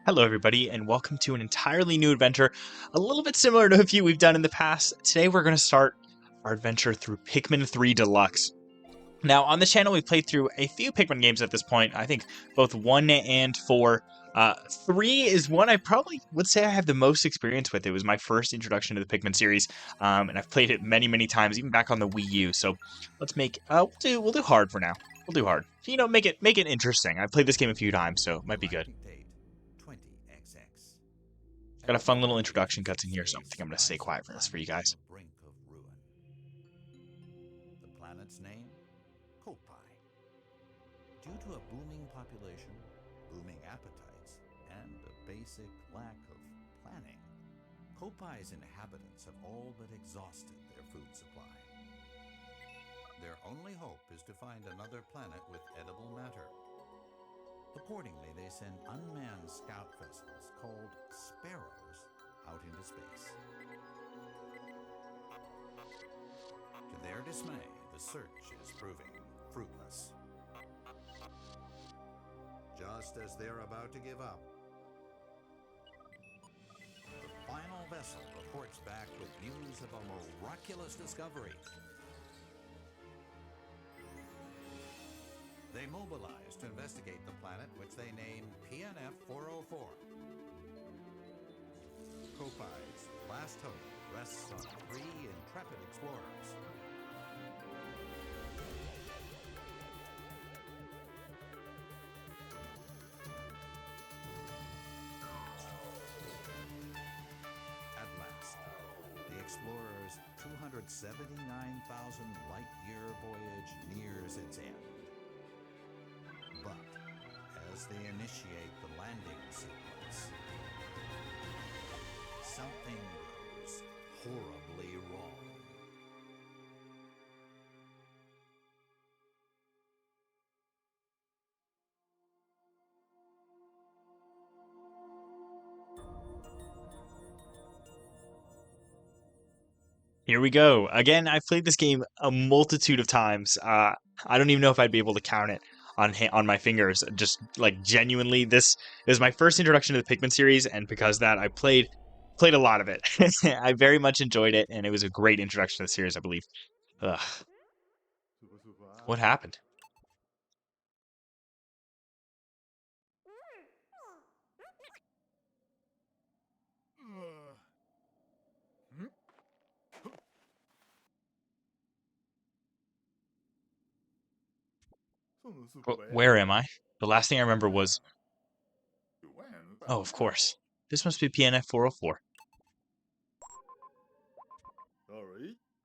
Hello everybody, and welcome to an entirely new adventure, a little bit similar to a few we've done in the past. Today we're going to start our adventure through Pikmin 3 Deluxe. Now, on the channel we've played through a few Pikmin games at this point, I think both 1 and 4. 3 is one I probably would say I have the most experience with. It was my first introduction to the Pikmin series, and I've played it many, many times, even back on the Wii U. So let's make, we'll do hard for now. We'll do hard. You know, make it interesting. I've played this game a few times, so it might be good. Got a fun little introduction cutscene here, so I think I'm going to stay quiet for this for you guys. The planet's name, Koppaite. Due to a booming population, booming appetites, and a basic lack of planning, Koppaite's inhabitants have all but exhausted their food supply. Their only hope is to find another planet with edible matter. Accordingly, they send unmanned scout vessels called Sparrows out into space. To their dismay, the search is proving fruitless. Just as they're about to give up, the final vessel reports back with news of a miraculous discovery. They mobilize to investigate the planet, which they name PNF-404. Koppaite's last hope rests on 3 intrepid explorers. At last, the explorers' 279,000 light-year voyage nears its end. But as they initiate the landing sequence, something goes horribly wrong. Here we go. Again, I've played this game a multitude of times. I don't even know if I'd be able to count it on my fingers. Just like genuinely, this is my first introduction to the Pikmin series, and because of that, I played a lot of it. I very much enjoyed it, and it was a great introduction to the series, I believe. Ugh. What happened? Where am I? The last thing I remember was... Oh, of course. This must be PNF 404.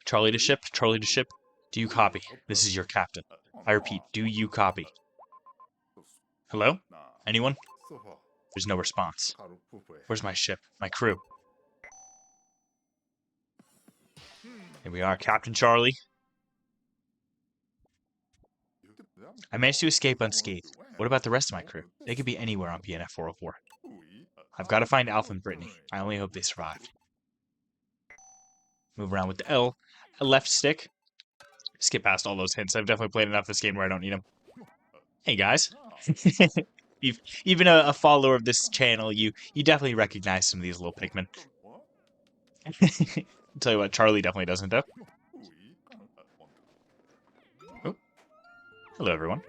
Charlie to ship, Charlie to ship. Do you copy? This is your captain. I repeat, do you copy? Hello? Anyone? There's no response. Where's my ship? My crew? Here we are, Captain Charlie. I managed to escape unscathed. What about the rest of my crew? They could be anywhere on PNF 404. I've got to find Alpha and Brittany. I only hope they survived. Move around with the L. A left stick. Skip past all those hints. I've definitely played enough this game where I don't need them. Hey guys. Even a follower of this channel, you definitely recognize some of these little Pikmin. I'll tell you what, Charlie definitely doesn't though. Oh. Hello everyone.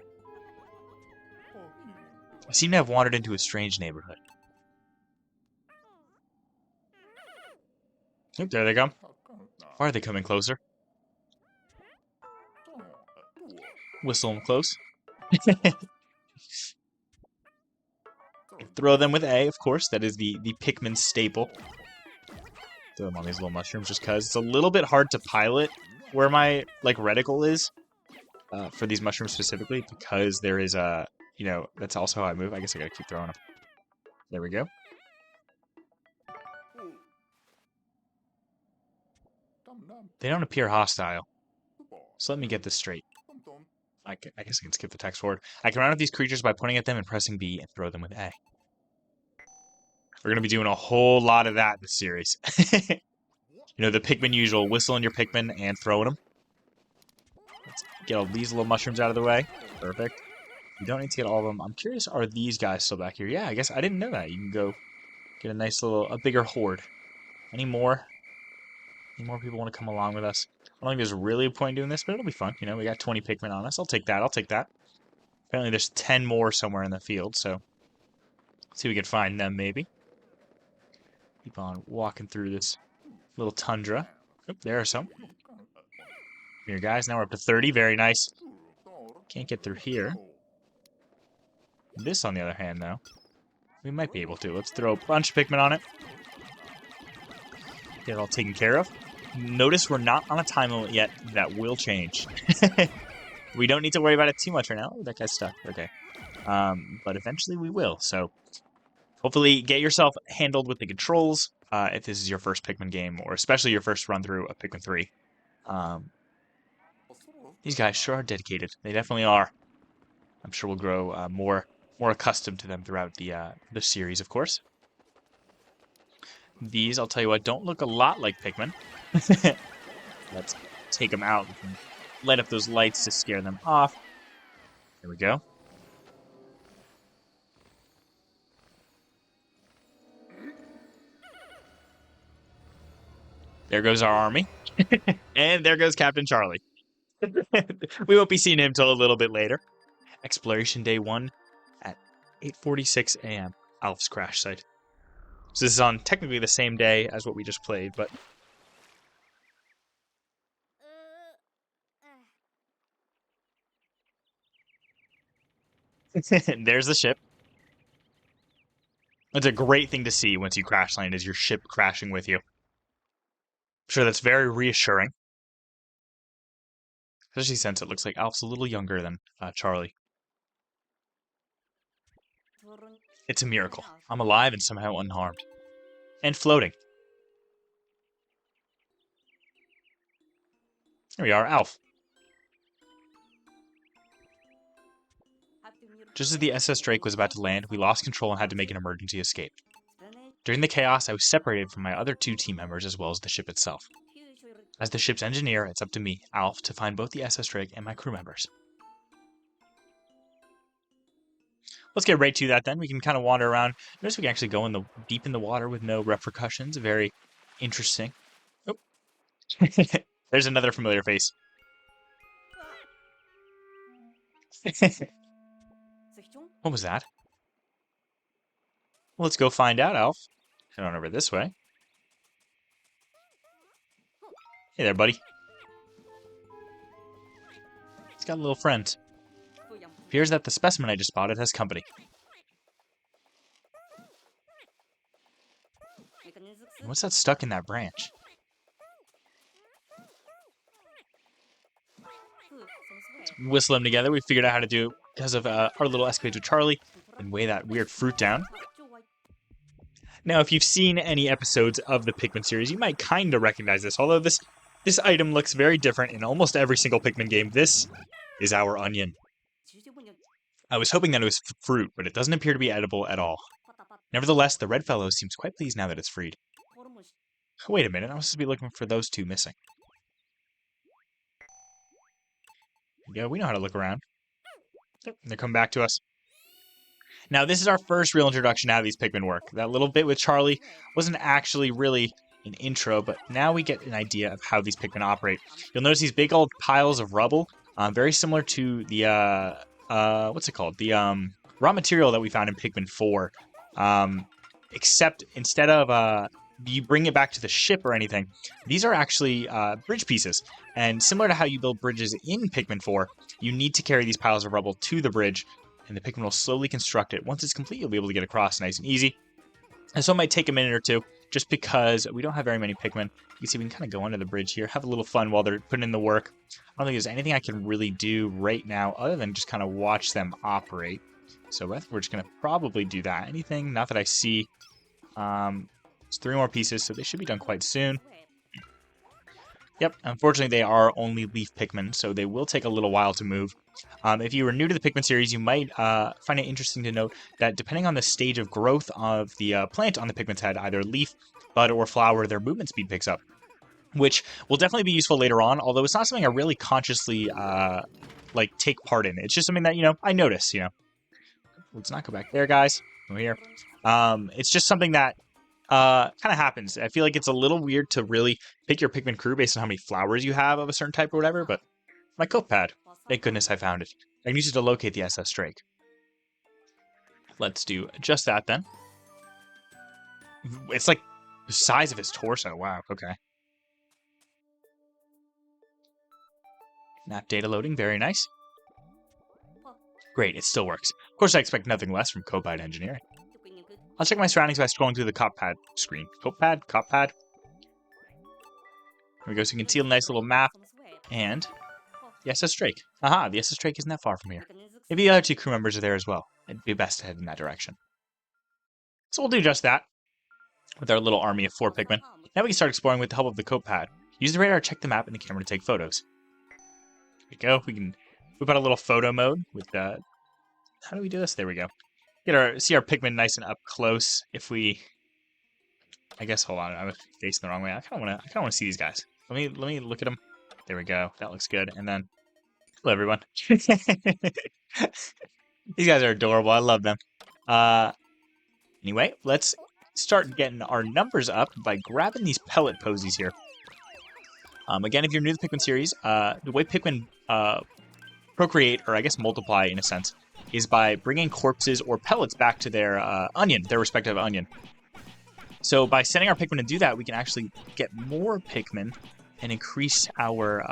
I seem to have wandered into a strange neighborhood. Oh, there they come. Why are they coming closer? Whistle them close. Throw them with A, of course. That is the Pikmin staple. Throw them on these little mushrooms just because. It's a little bit hard to pilot where my, like, reticle is. For these mushrooms specifically. Because there is a, you know, that's also how I move. I guess I gotta keep throwing them. There we go. They don't appear hostile. So let me get this straight. I guess I can skip the text forward. I can round up these creatures by pointing at them and pressing B and throw them with A. We're going to be doing a whole lot of that in this series. You know, the Pikmin usual, whistling your Pikmin and throwing them. Let's get all these little mushrooms out of the way. Perfect. You don't need to get all of them. I'm curious, are these guys still back here? Yeah, I guess I didn't know that. You can go get a bigger horde. Any more? Any more people want to come along with us? I don't think there's really a point in doing this, but it'll be fun. You know, we got 20 Pikmin on us. I'll take that. I'll take that. Apparently there's 10 more somewhere in the field, so let's see if we can find them, maybe. Keep on walking through this little tundra. Oop, there are some. Here, guys. Now we're up to 30. Very nice. Can't get through here. This, on the other hand, though, we might be able to. Let's throw a bunch of Pikmin on it. Get it all taken care of. Notice we're not on a time limit yet. That will change. We don't need to worry about it too much right now. Oh, that guy's stuck. Okay. But eventually we will. So hopefully get yourself handled with the controls if this is your first Pikmin game, or especially your first run through of Pikmin 3. These guys sure are dedicated. They definitely are. I'm sure we'll grow more accustomed to them throughout the series, of course. These, I'll tell you what, don't look a lot like Pikmin. Let's take them out. We can light up those lights to scare them off. There we go. There goes our army. And there goes Captain Charlie. We won't be seeing him till a little bit later. Exploration Day 1 at 8:46 a.m. Alf's crash site. So this is on technically the same day as what we just played, but... There's the ship. It's a great thing to see once you crash land, is your ship crashing with you. I'm sure that's very reassuring. Especially since it looks like Alf's a little younger than Charlie. It's a miracle. I'm alive and somehow unharmed. And floating. Here we are, Alf. Just as the SS Drake was about to land, we lost control and had to make an emergency escape. During the chaos, I was separated from my other 2 team members as well as the ship itself. As the ship's engineer, it's up to me, Alf, to find both the SS Drake and my crew members. Let's get right to that then. We can kind of wander around. Notice we can actually go deep in the water with no repercussions. Very interesting. Oh. There's another familiar face. What was that? Well, let's go find out, Alf. Head on over this way. Hey there, buddy. He's got a little friend. Appears that the specimen I just spotted has company. What's that stuck in that branch? Let's whistle them together. We figured out how to do it because of our little escapade with Charlie and weigh that weird fruit down. Now, if you've seen any episodes of the Pikmin series, you might kind of recognize this. Although this item looks very different in almost every single Pikmin game. This is our onion. I was hoping that it was fruit, but it doesn't appear to be edible at all. Nevertheless, the red fellow seems quite pleased now that it's freed. Wait a minute, I was supposed to be looking for those 2 missing. Yeah, we know how to look around. They're coming back to us. Now, this is our first real introduction to how these Pikmin work. That little bit with Charlie wasn't actually really an intro, but now we get an idea of how these Pikmin operate. You'll notice these big old piles of rubble, very similar to the, what's it called? The raw material that we found in Pikmin 4. Except instead of you bring it back to the ship or anything, these are actually bridge pieces. And similar to how you build bridges in Pikmin 4, you need to carry these piles of rubble to the bridge, and the Pikmin will slowly construct it. Once it's complete, you'll be able to get across nice and easy. And so it might take a minute or two, just because we don't have very many Pikmin. You can see we can kind of go under the bridge here, have a little fun while they're putting in the work. I don't think there's anything I can really do right now other than just kind of watch them operate. So I think we're just going to probably do that. Anything? Not that I see. It's 3 more pieces, so they should be done quite soon. Yep, unfortunately they are only leaf Pikmin, so they will take a little while to move. If you were new to the Pikmin series, you might find it interesting to note that depending on the stage of growth of the plant on the Pikmin's head, either leaf, bud, or flower, their movement speed picks up, which will definitely be useful later on, although it's not something I really consciously like take part in. It's just something that, I notice, Let's not go back there, guys. Over here. It's just something that kind of happens. I feel like it's a little weird to really pick your Pikmin crew based on how many flowers you have of a certain type or whatever, but my coat pad. Thank goodness I found it. I can use it to locate the SS Drake. Let's do just that then. It's like the size of his torso. Wow, okay. Map data loading, very nice. Great, it still works. Of course, I expect nothing less from Koppaite Engineering. I'll check my surroundings by scrolling through the Koppaite screen. Koppaite. Here we go, so you can see a nice little map. And the SS Drake. Aha, the SS Drake isn't that far from here. Maybe the other 2 crew members are there as well. It'd be best to head in that direction. So we'll do just that. With our little army of 4 Pikmin. Now we can start exploring with the help of the Koppaite. Use the radar to check the map and the camera to take photos. There we go. We can whip out a little photo mode with the... How do we do this? There we go. See our Pikmin nice and up close. If we... I guess, hold on. I'm facing the wrong way. I kind of want to see these guys. Let me look at them. There we go. That looks good. And then... Hello, everyone. These guys are adorable. I love them. Anyway, let's start getting our numbers up by grabbing these pellet posies here. Again, if you're new to the Pikmin series, the way Pikmin procreate, or I guess multiply in a sense, is by bringing corpses or pellets back to their their respective onion. So by sending our Pikmin to do that, we can actually get more Pikmin and increase our,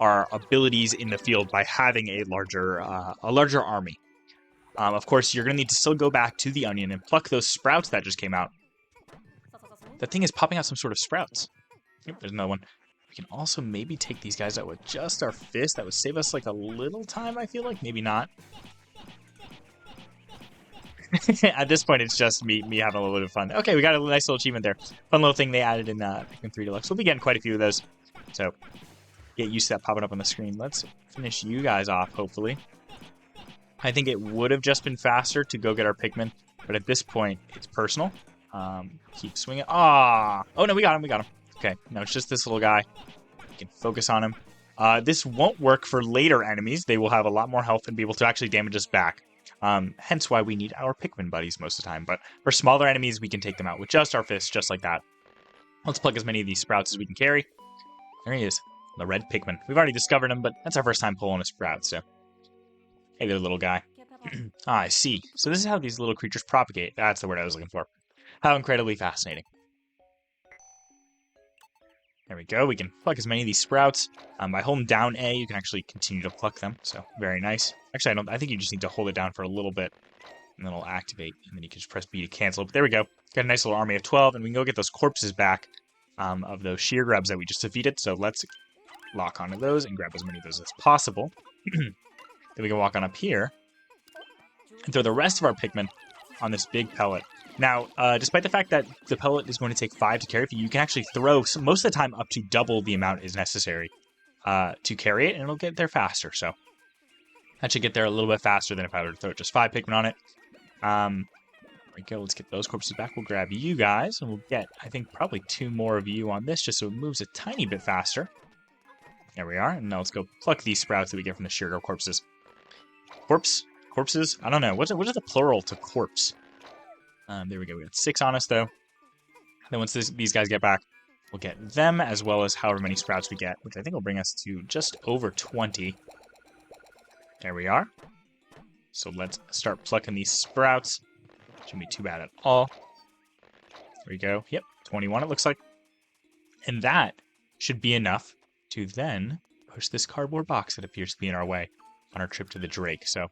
our abilities in the field by having a larger army. Of course, you're going to need to still go back to the onion and pluck those sprouts that just came out. That thing is popping out some sort of sprouts. Yep, there's another one. We can also maybe take these guys out with just our fist. That would save us like a little time, I feel like. Maybe not. At this point, it's just me having a little bit of fun. Okay, we got a nice little achievement there. Fun little thing they added in Pikmin 3 Deluxe. We'll be getting quite a few of those. So, get used to that popping up on the screen. Let's finish you guys off, hopefully. I think it would have just been faster to go get our Pikmin. But at this point, it's personal. Keep swinging. Ah! Oh, no, we got him. Okay, now it's just this little guy. We can focus on him. This won't work for later enemies. They will have a lot more health and be able to actually damage us back. Hence why we need our Pikmin buddies most of the time. But for smaller enemies, we can take them out with just our fists, just like that. Let's plug as many of these sprouts as we can carry. There he is, the red Pikmin. We've already discovered him, but that's our first time pulling a sprout, so... Hey there, little guy. I see. So this is how these little creatures propagate. That's the word I was looking for. How incredibly fascinating. There we go. We can pluck as many of these sprouts. By holding down A, you can actually continue to pluck them. So, very nice. Actually, I think you just need to hold it down for a little bit, and then it'll activate, and then you can just press B to cancel. But there we go. Got a nice little army of 12, and we can go get those corpses back of those sheer grubs that we just defeated. So let's lock onto those and grab as many of those as possible. Then we can walk on up here and throw the rest of our Pikmin on this big pellet. Now, despite the fact that the pellet is going to take 5 to carry for you, you can actually throw most of the time up to double the amount is necessary to carry it, and it'll get there faster. So that should get there a little bit faster than if I were to throw just 5 Pikmin on it. There we go. Let's get those corpses back. We'll grab you guys, and we'll get, I think, probably 2 more of you on this, just so it moves a tiny bit faster. There we are. And now let's go pluck these sprouts that we get from the sheer corpses. Corpses? I don't know. What is the plural to corpse? There we go. We got 6 on us, though. Then once these guys get back, we'll get them as well as however many sprouts we get, which I think will bring us to just over 20. There we are. So let's start plucking these sprouts. Shouldn't be too bad at all. There we go. Yep, 21 it looks like. And that should be enough to then push this cardboard box that appears to be in our way on our trip to the Drake. So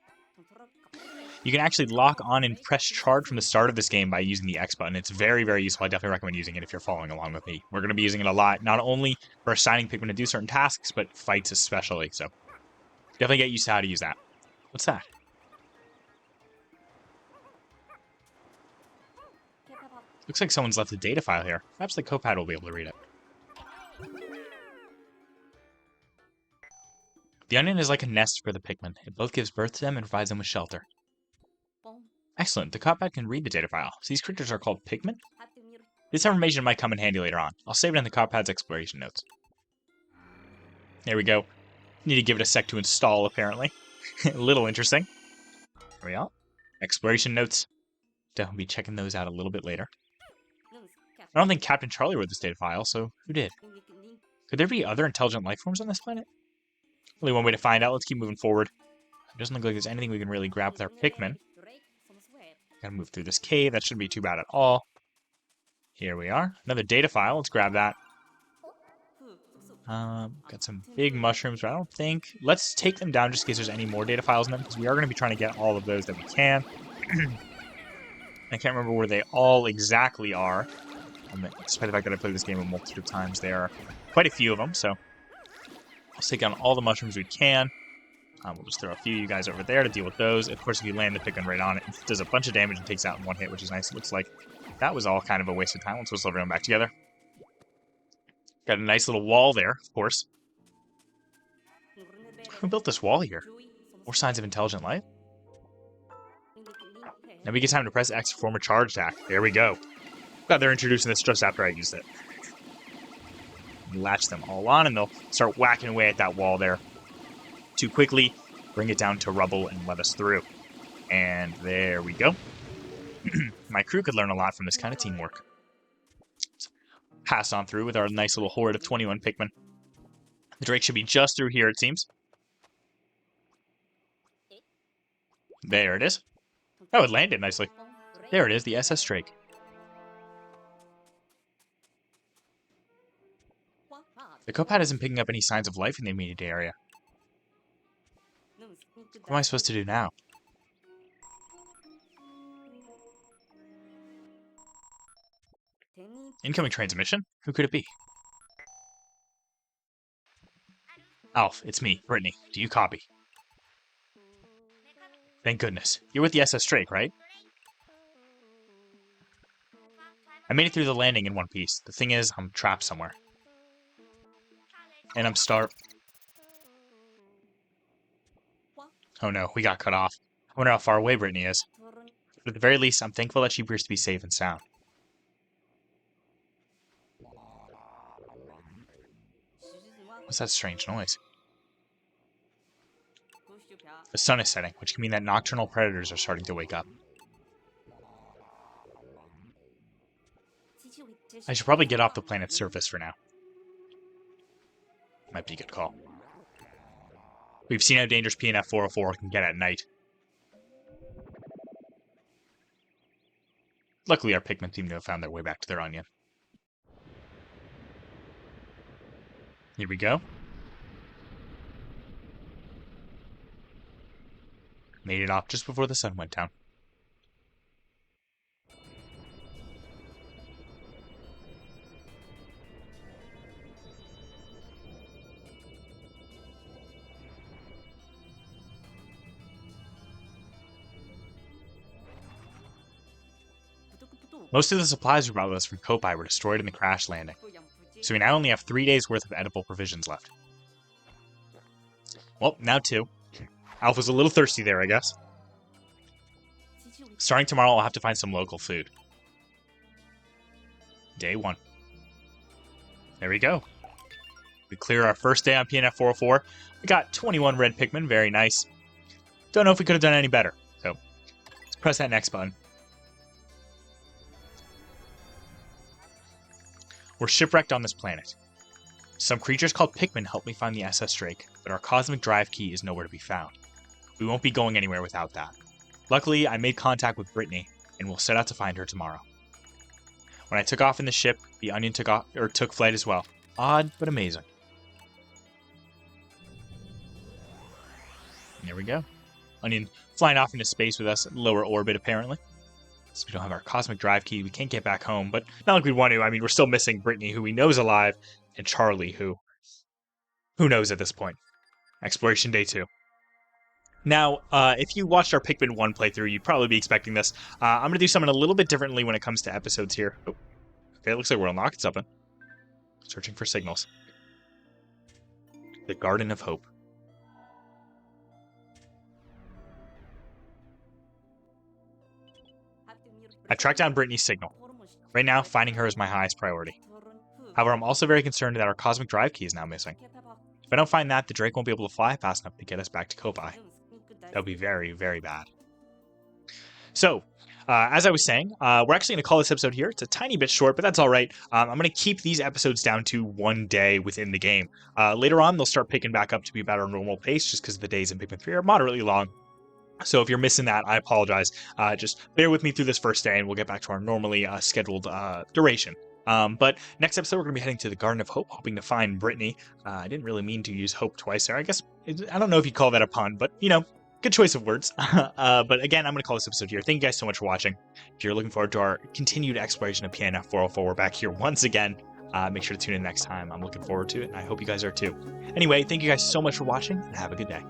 you can actually lock on and press charge from the start of this game by using the X button. It's very, very useful. I definitely recommend using it if you're following along with me. We're going to be using it a lot, not only for assigning Pikmin to do certain tasks, but fights especially. So definitely get used to how to use that. What's that? Looks like someone's left a data file here. Perhaps the Koppaite will be able to read it. The onion is like a nest for the Pikmin. It both gives birth to them and provides them with shelter. Excellent. The Koppaite can read the data file. So these creatures are called Pikmin? This information might come in handy later on. I'll save it in the Koppaite's exploration notes. There we go. Need to give it a sec to install, apparently. A little interesting. There we are. Exploration notes. Definitely be checking those out a little bit later. I don't think Captain Charlie wrote this data file, so who did? Could there be other intelligent life forms on this planet? Only one way to find out. Let's keep moving forward. It doesn't look like there's anything we can really grab with our Pikmin. Gotta move through this cave. That shouldn't be too bad at all. Here we are. Another data file. Let's grab that. Got some big mushrooms, but I don't think... Let's take them down just in case there's any more data files in them, because we are going to be trying to get all of those that we can. I can't remember where they all exactly are. Despite the fact that I played this game a multitude of times, there are quite a few of them, so let's take down all the mushrooms we can. We'll just throw a few of you guys over there to deal with those. Of course, if you land the Pikmin right on it, it does a bunch of damage and takes out in one hit, which is nice. It looks like that was all kind of a waste of time. Let's whistle everyone back together. Got a nice little wall there, of course. Who built this wall here? More signs of intelligent life? Now we get time to press X to form a charge attack. There we go. Glad they're introducing this just after I used it. Latch them all on, and they'll start whacking away at that wall there. Too quickly, bring it down to rubble and let us through. And there we go. My crew could learn a lot from this kind of teamwork. So, pass on through with our nice little horde of 21 Pikmin. The Drake should be just through here, it seems. There it is. Oh, it landed nicely. There it is, the SS Drake. The Koppaite isn't picking up any signs of life in the immediate area. What am I supposed to do now? Incoming transmission? Who could it be? Alf, it's me, Brittany. Do you copy? Thank goodness. You're with the SS Drake, right? I made it through the landing in one piece. The thing is, I'm trapped somewhere. And I'm starved. Oh no, we got cut off. I wonder how far away Brittany is. But at the very least, I'm thankful that she appears to be safe and sound. What's that strange noise? The sun is setting, which can mean that nocturnal predators are starting to wake up. I should probably get off the planet's surface for now. Might be a good call. We've seen how dangerous PNF-404 can get at night. Luckily, our Pikmin seem to have found their way back to their onion. Here we go. Made it off just before the sun went down. Most of the supplies we brought with us from Koppaite were destroyed in the crash landing, so we now only have 3 days' worth of edible provisions left. Well, now 2. Alpha's a little thirsty there, I guess. Starting tomorrow, I'll have to find some local food. Day 1. There we go. We clear our first day on PNF-404. We got 21 red Pikmin, very nice. Don't know if we could have done any better, so let's press that next button. We're shipwrecked on this planet. Some creatures called Pikmin helped me find the SS Drake, but our cosmic drive key is nowhere to be found. We won't be going anywhere without that. Luckily, I made contact with Brittany, and we'll set out to find her tomorrow. When I took off in the ship, the Onion took flight as well. Odd, but amazing. There we go. Onion flying off into space with us at lower orbit, apparently. So we don't have our cosmic drive key. We can't get back home, but not like we'd want to. I mean, we're still missing Brittany, who we know is alive, and Charlie, who knows at this point. Exploration day 2. Now, if you watched our Pikmin 1 playthrough, you'd probably be expecting this. I'm going to do something a little bit differently when it comes to episodes here. Oh, okay, it looks like we're unlocked something. Searching for signals. The Garden of Hope. I tracked down Brittany's signal. Right now, finding her is my highest priority. However, I'm also very concerned that our cosmic drive key is now missing. If I don't find that, the Drake won't be able to fly fast enough to get us back to Koppai. That would be very, very bad. So, as I was saying, we're actually going to call this episode here. It's a tiny bit short, but that's all right. I'm going to keep these episodes down to 1 day within the game. Later on, they'll start picking back up to be about our normal pace, just because the days in Pikmin 3 are moderately long. So if you're missing that, I apologize. Just bear with me through this first day, and we'll get back to our normally scheduled duration. But next episode, we're going to be heading to the Garden of Hope, hoping to find Brittany. I didn't really mean to use hope twice there. I guess, I don't know if you call that a pun, but, good choice of words. But again, I'm going to call this episode here. Thank you guys so much for watching. If you're looking forward to our continued exploration of PNF 404, we're back here once again. Make sure to tune in next time. I'm looking forward to it, and I hope you guys are too. Anyway, thank you guys so much for watching, and have a good day.